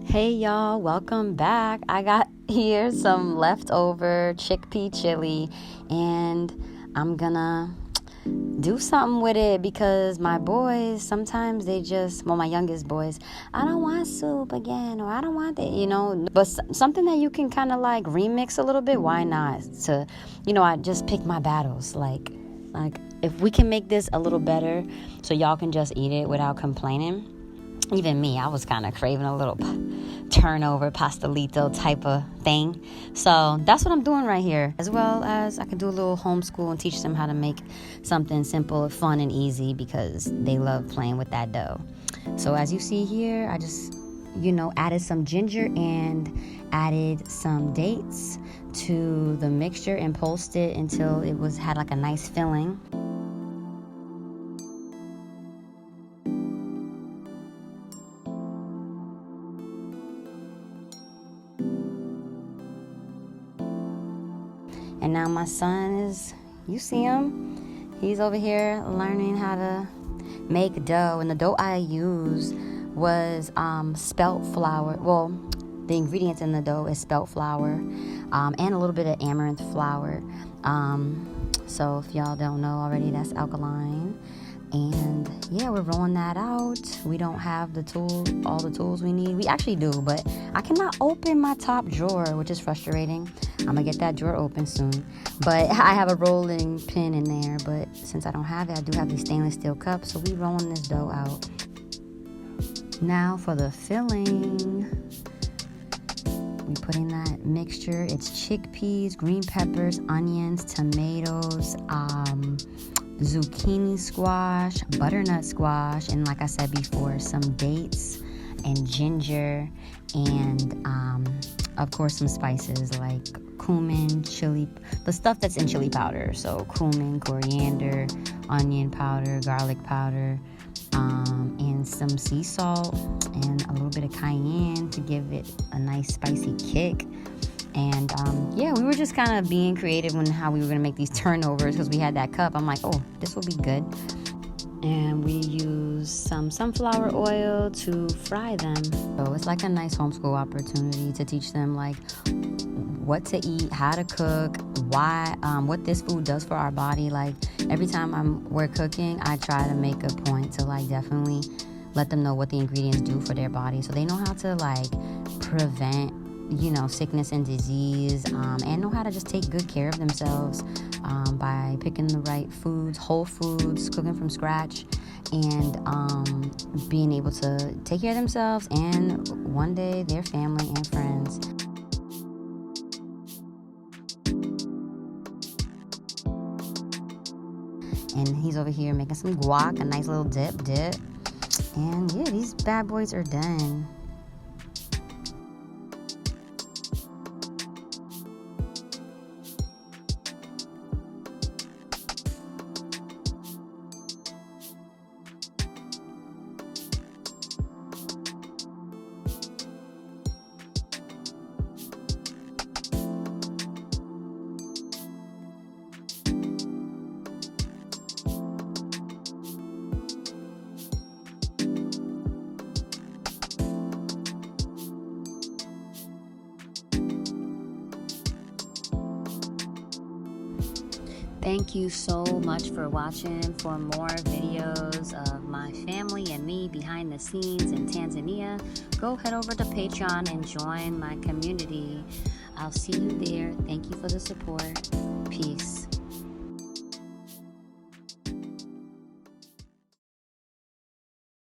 Hey y'all, welcome back. I got here some leftover chickpea chili and I'm gonna do something with it because my boys, sometimes they just, my youngest boys, I don't want soup again, or I don't want it, but something that you can kind of like remix a little bit, why not? I just pick my battles, like if we can make this a little better so y'all can just eat it without complaining. Even me, I was kind of craving a little turnover pastelito type of thing. So that's what I'm doing right here. As well as I could do a little homeschool and teach them how to make something simple, fun, and easy because they love playing with that dough. So as you see here, I just, added some ginger and added some dates to the mixture and pulsed it until it had like a nice filling. And now my son you see him? He's over here learning how to make dough. And the dough I used was spelt flour. Well, the ingredients in the dough is spelt flour and a little bit of amaranth flour. So if y'all don't know already, that's Alkaline. And yeah, we're rolling that out. We don't have all the tools we need. We actually do, but I cannot open my top drawer, which is frustrating. I'm gonna get that drawer open soon. But I have a rolling pin in there, but since I don't have it, I do have these stainless steel cups, so we rolling this dough out. Now for the filling. We put in that mixture. It's chickpeas, green peppers, onions, tomatoes, zucchini squash, butternut squash, and like I said before, some dates and ginger, and of course some spices like cumin, chili, the stuff that's in chili powder. So cumin, coriander, onion powder, garlic powder, and some sea salt and a little bit of cayenne to give it a nice spicy kick. And we were just kind of being creative on how we were going to make these turnovers because we had that cup. I'm like, oh, this will be good. And we use some sunflower oil to fry them. So it's like a nice homeschool opportunity to teach them like what to eat, how to cook, why, what this food does for our body. Like every time we're cooking, I try to make a point to like definitely let them know what the ingredients do for their body, so they know how to like prevent sickness and disease, and know how to just take good care of themselves by picking the right foods, whole foods, cooking from scratch, and being able to take care of themselves and one day their family and friends. And he's over here making some guac, a nice little dip. And yeah, these bad boys are done. Thank you so much for watching. For more videos of my family and me behind the scenes in Tanzania, go head over to Patreon and join my community. I'll see you there. Thank you for the support.